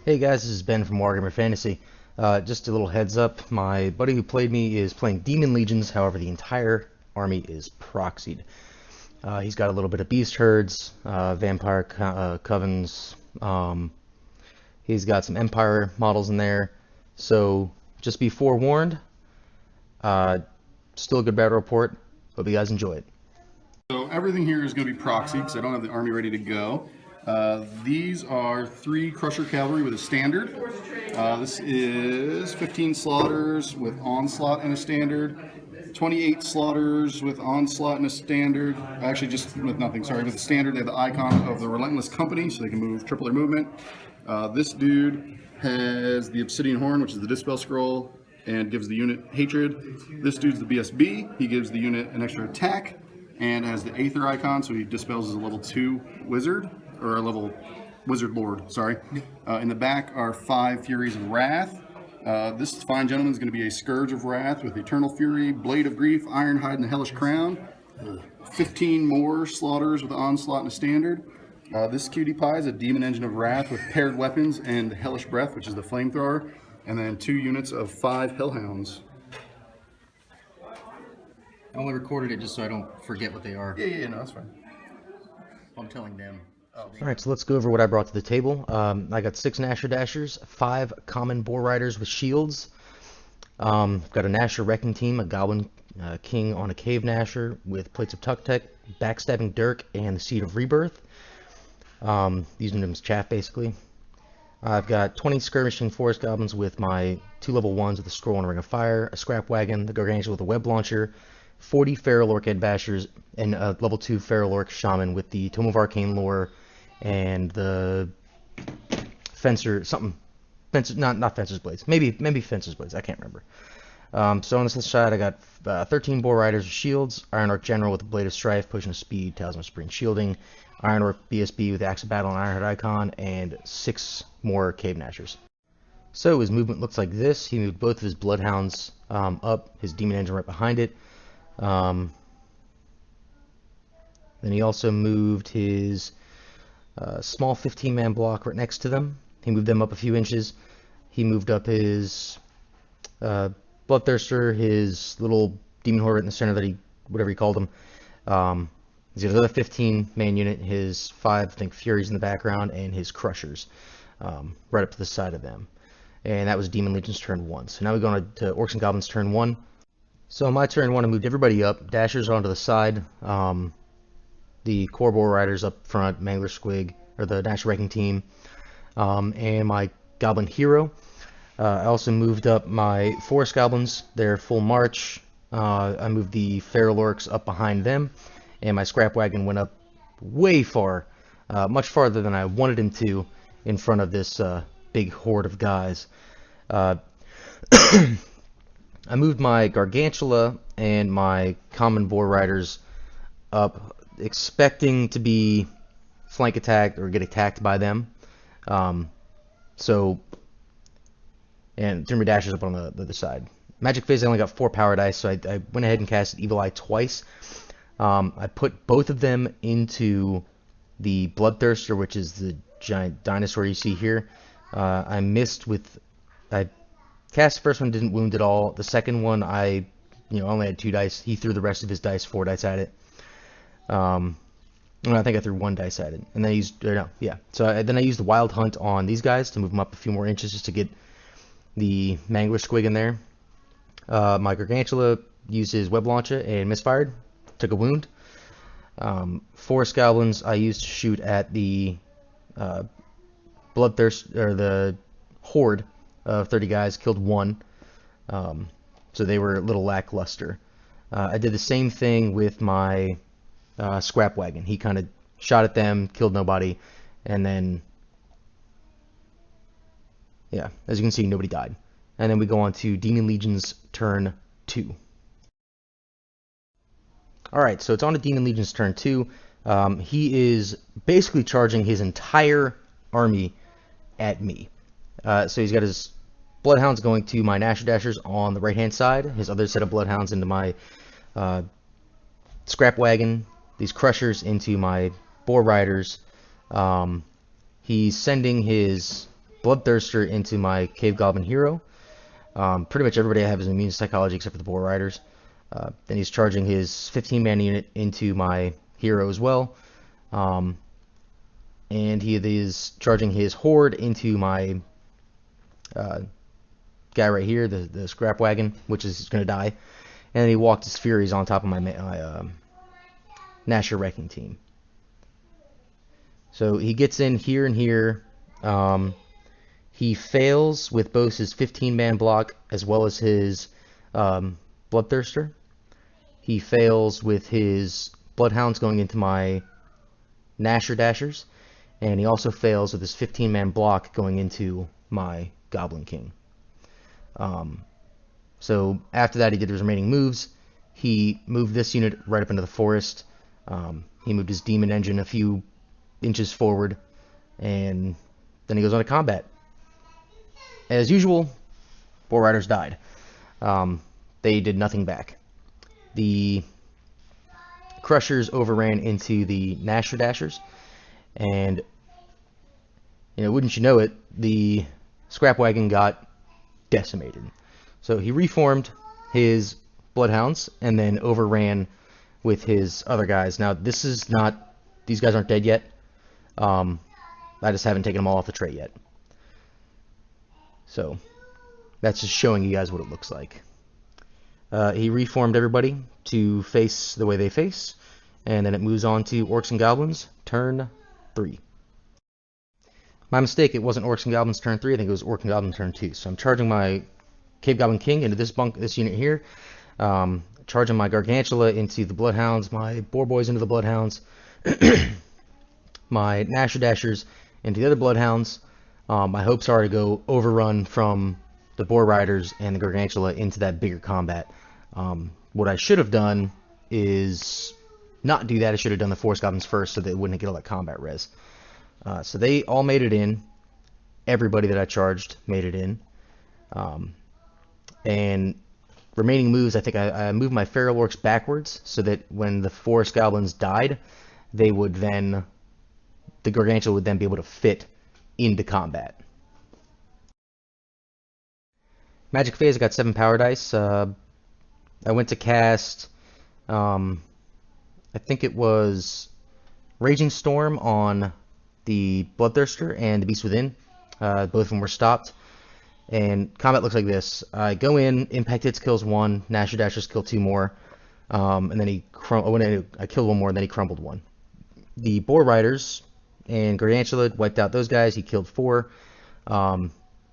Hey guys, this is Ben from Warhammer Fantasy. Just a little heads up, my buddy who played me is playing Demon Legions, however the entire army is proxied. He's got a little bit of beast herds, vampire covens, he's got some empire models in there, so just be forewarned. Still a good battle report, hope you guys enjoy it. So everything here is going to be proxy because I don't have the army ready to go. These are 3 Crusher Cavalry with a standard. This is 15 Slaughters with Onslaught and a standard, 28 Slaughters with Onslaught and a standard, actually just with nothing, sorry, with a standard. They have the icon of the Relentless Company so they can move triple their movement. This dude has the Obsidian Horn, which is the Dispel Scroll, and gives the unit Hatred. This dude's the BSB, he gives the unit an extra attack, and has the Aether icon, so he dispels as a level 2 wizard, or a level wizard lord, sorry. In the back are 5 Furies of Wrath. This fine gentleman is going to be a Scourge of Wrath with Eternal Fury, Blade of Grief, Ironhide, and the Hellish Crown. 15 more Slaughters with Onslaught and a standard. This cutie pie is a Demon Engine of Wrath with paired weapons and Hellish Breath, which is the flamethrower, and then 2 units of 5 Hellhounds. I only recorded it just so I don't forget what they are. Yeah, no, that's fine. I'm telling them. Alright, so let's go over what I brought to the table. I got 6 Nasher Dashers, 5 common Boar Riders with shields. I've got a Nasher Wrecking Team, a Goblin King on a Cave Nasher with Plates of Tuck-Tech, Backstabbing Dirk, and the Seed of Rebirth. Using them as chaff, basically. I've got 20 Skirmishing Forest Goblins with my 2 level 1s with a Scroll and a Ring of Fire, a Scrap Wagon, the Gargantua with a Web Launcher, 40 Feral Orc Head Bashers, and a level 2 Feral Orc Shaman with the Tome of Arcane Lore and the Fencer, something, Fencer, not Fencer's Blades, maybe Fencer's Blades, I can't remember. So on this side I got 13 Boar Riders with shields, Iron Orc General with the Blade of Strife, Potion of Speed, Talisman of Spring Shielding, Iron Orc BSB with Axe of Battle and Ironheart Icon, and 6 more Cave Nashers. So his movement looks like this. He moved both of his Bloodhounds up, his Demon Engine right behind it. Then he also moved his small 15-man block right next to them. He moved them up a few inches. He moved up his Bloodthirster, his little Demon Horde right in the center that whatever he called him. He's got another 15-man unit, his 5, I think, Furies in the background, and his Crushers right up to the side of them. And that was Demon Legion's turn 1. So now we go on to Orcs and Goblins turn 1. So on my turn 1, I moved everybody up. Dashers onto the side. The Core Boar Riders up front, Mangler Squig, or the Nasher Wrecking Team, and my Goblin Hero. I also moved up my Forest Goblins, their full march. I moved the Feral Orcs up behind them, and my Scrap Wagon went up way far, much farther than I wanted him to, in front of this big horde of guys. I moved my Gargantula and my Common Boar Riders up, expecting to be flank attacked or get attacked by them. And turn my Dashers up on the other side. Magic Phase, I only got 4 power dice, so I went ahead and cast Evil Eye twice. I put both of them into the Bloodthirster, which is the giant dinosaur you see here. I cast the first one, didn't wound at all. The second one, I only had 2 dice. He threw the rest of his dice, 4 dice at it. I think I threw 1 dice at it, and then I used, then I used the Wild Hunt on these guys to move them up a few more inches just to get the Mangler Squig in there. My Gargantula used his Web Launcher and misfired, took a wound. Forest Goblins I used to shoot at the Bloodthirst, or the Horde of 30 guys, killed 1. So they were a little lackluster. I did the same thing with my Scrap Wagon. He kind of shot at them, killed nobody, and then, yeah, as you can see, nobody died. And then we go on to Demon Legion's turn 2. Alright, so it's on to Demon Legion's turn 2. He is basically charging his entire army at me. So he's got his Bloodhounds going to my Nasher Dashers on the right-hand side, his other set of Bloodhounds into my Scrap Wagon, these Crushers into my Boar Riders. He's sending his Bloodthirster into my Cave Goblin hero. Pretty much everybody I have is immune to psychology except for the Boar Riders. Then he's charging his 15-man unit into my hero as well. And he is charging his horde into my guy right here, the scrap wagon, which is going to die. And then he walked his Furies on top of my Nasher Wrecking Team. So he gets in here and here. He fails with both his 15-man block as well as his Bloodthirster. He fails with his Bloodhounds going into my Nasher Dashers. And he also fails with his 15-man block going into my Goblin King. So after that, he did his remaining moves. He moved this unit right up into the forest. He moved his Demon Engine a few inches forward, and then he goes on to combat. As usual, Boar Riders died. They did nothing back. The Crushers overran into the Nasher Dashers, and wouldn't you know it, the Scrap Wagon got decimated. So he reformed his Bloodhounds and then overran with his other guys. Now these guys aren't dead yet. I just haven't taken them all off the tray yet. So that's just showing you guys what it looks like. He reformed everybody to face the way they face, and then it moves on to Orcs and Goblins, turn 3. My mistake, it wasn't Orcs and Goblins turn 3, I think it was Orcs and Goblins turn 2. So I'm charging my Cave Goblin King into this unit here, charging my Gargantula into the Bloodhounds, my Boar Boys into the Bloodhounds, my Nasher Dashers into the other Bloodhounds. My hopes are to go overrun from the Boar Riders and the Gargantula into that bigger combat. What I should have done is not do that. I should have done the Force Goblins first so they wouldn't get all that combat res. So they all made it in. Everybody that I charged made it in. And remaining moves, I think I moved my Feral Orcs backwards so that when the Forest Goblins died, the Gargantula would then be able to fit into combat. Magic phase, I got 7 power dice. I went to cast, I think it was Raging Storm on the Bloodthirster and the Beast Within. Both of them were stopped. And combat looks like this. I go in, Impact Hits kills 1, Nasher Dashers kill 2 more, and then I killed 1 more, and then he crumbled 1. The Boar Riders and Gargantula wiped out those guys. He killed 4.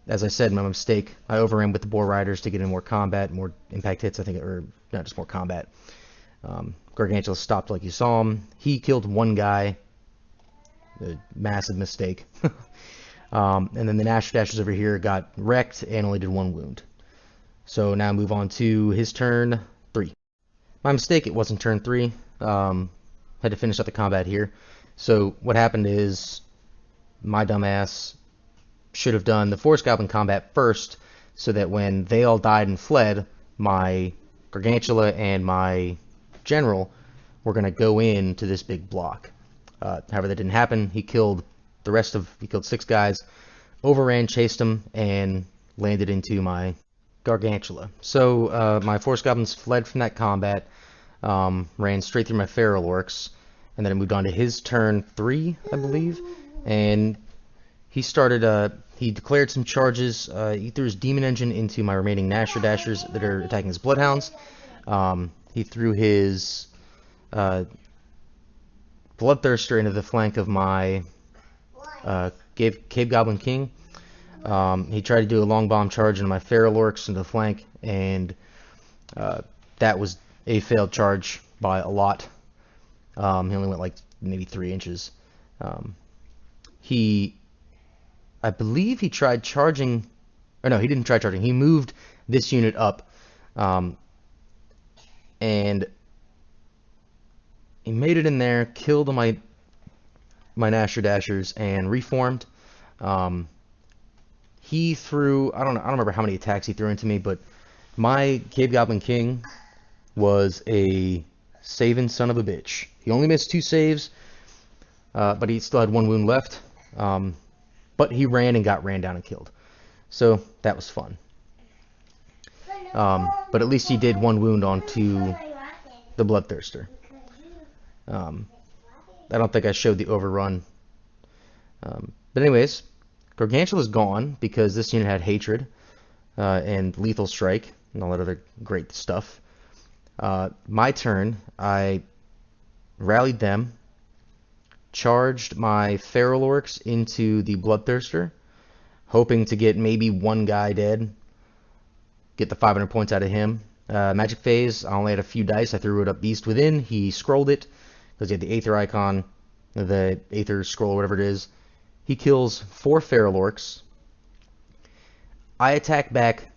As I said, my mistake, I overran with the Boar Riders to get in more combat, more impact hits, I think, or not just more combat. Gargantula stopped like you saw him. He killed 1 guy. A massive mistake. And then the Nasher Dashers over here got wrecked and only did 1 wound. So now move on to his turn 3. My mistake, it wasn't turn 3. Had to finish up the combat here. So what happened is my dumbass should have done the Forest Goblin combat first so that when they all died and fled, my Gargantula and my General were going to go into this big block. However, that didn't happen. He killed 6 guys, overran, chased them, and landed into my Gargantula. So my Forest Goblins fled from that combat, ran straight through my Feral Orcs, and then it moved on to his turn 3, I believe, and he started, he declared some charges. He threw his Demon Engine into my remaining Nasher Dashers that are attacking his Bloodhounds. He threw his Bloodthirster into the flank of my Cave Goblin King. He tried to do a long bomb charge into my Feral Orcs into the flank, and that was a failed charge by a lot. He only went like maybe 3 inches. I believe he tried charging, or no, he didn't try charging. He moved this unit up, and he made it in there, killed my Nasher Dashers, and reformed. He threw, I don't remember how many attacks he threw into me, but my Cave Goblin King was a saving son of a bitch. He only missed 2 saves, but he still had 1 wound left. but he ran and got ran down and killed. So that was fun. But at least he did 1 wound onto the Bloodthirster. I don't think I showed the overrun. But anyways, Gargantua is gone because this unit had Hatred and Lethal Strike and all that other great stuff. My turn, I rallied them, charged my Feral Orcs into the Bloodthirster, hoping to get maybe 1 guy dead, get the 500 points out of him. Magic Phase, I only had a few dice. I threw it up Beast Within. He scrolled it because he had the Aether icon, the Aether scroll, or whatever it is. He kills 4 Feral Orcs. I attack back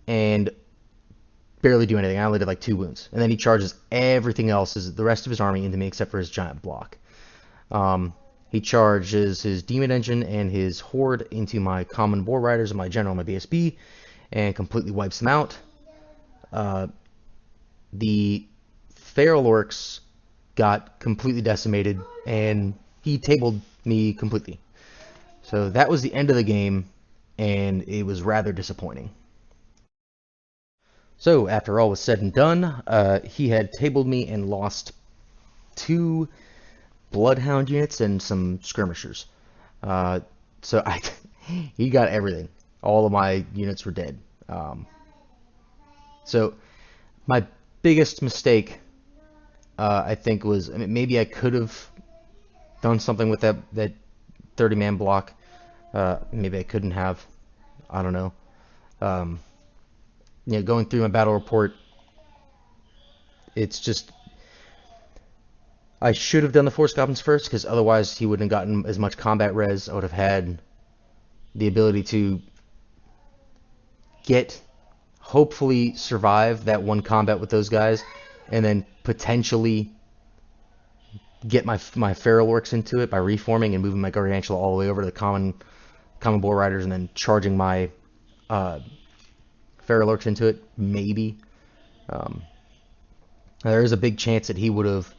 and barely do anything. I only did like 2 wounds. And then he charges everything else, the rest of his army, into me except for his giant block. He charges his Demon Engine and his Horde into my Common Boar Riders and my General and my BSB and completely wipes them out. The Feral Orcs got completely decimated and he tabled me completely. So that was the end of the game, and it was rather disappointing. So after all was said and done, he had tabled me and lost 2 Bloodhound units and some skirmishers. So he got everything. All of my units were dead. So my biggest mistake, I think, was, I mean, maybe I could have done something with that 30-man block. Maybe I couldn't have. I don't know. You know, going through my battle report, it's just, I should have done the Force Goblins first, because otherwise he wouldn't have gotten as much combat res. I would have had the ability to hopefully survive that 1 combat with those guys, and then potentially get my Feral Orcs into it by reforming and moving my Gargantua all the way over to the Common Boar Riders, and then charging my Feral Orcs into it, maybe. There is a big chance that he would have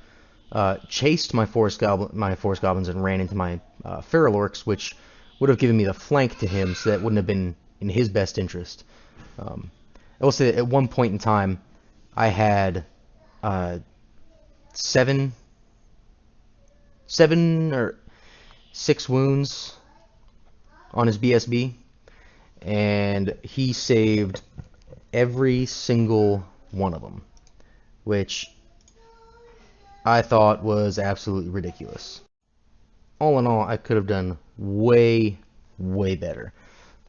chased my Forest Goblins and ran into my Feral Orcs, which would have given me the flank to him, so that wouldn't have been in his best interest. I will say that at one point in time, I had 7 or 6 wounds on his BSB, and he saved every single one of them, which I thought was absolutely ridiculous. All in all, I could have done way better,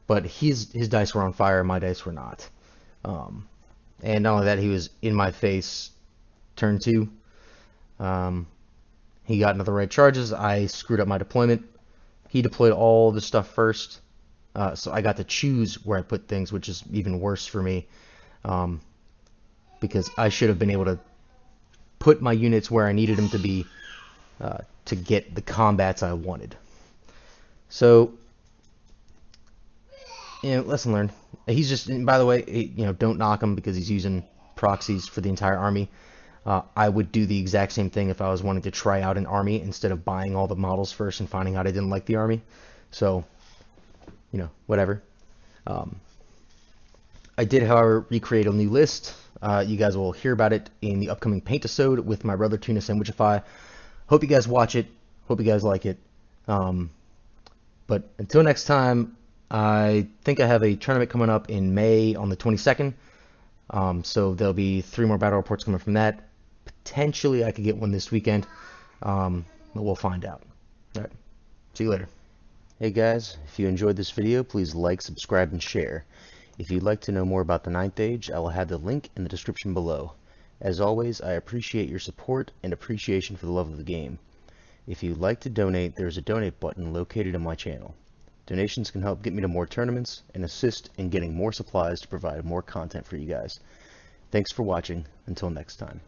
but his dice were on fire, my dice were not. And not only that, he was in my face turn 2. He got into the right charges. I screwed up my deployment. He deployed all the stuff first, so I got to choose where I put things, which is even worse for me, because I should have been able to put my units where I needed them to be to get the combats I wanted. So, you know, lesson learned. He's just, by the way, you know, don't knock him because he's using proxies for the entire army. I would do the exact same thing if I was wanting to try out an army instead of buying all the models first and finding out I didn't like the army. So, you know, whatever. I did, however, recreate a new list. You guys will hear about it in the upcoming Paint-a-Sode with my brother Tuna Sandwichify. Hope you guys watch it. Hope you guys like it. But until next time, I think I have a tournament coming up in May on the 22nd. So there'll be 3 more battle reports coming from that. Potentially I could get one this weekend, but we'll find out. All right, see you later. Hey guys, if you enjoyed this video, please like, subscribe, and share. If you'd like to know more about the 9th Age, I will have the link in the description below. As always, I appreciate your support and appreciation for the love of the game. If you'd like to donate, there's a donate button located on my channel. Donations can help get me to more tournaments and assist in getting more supplies to provide more content for you guys. Thanks for watching. Until next time.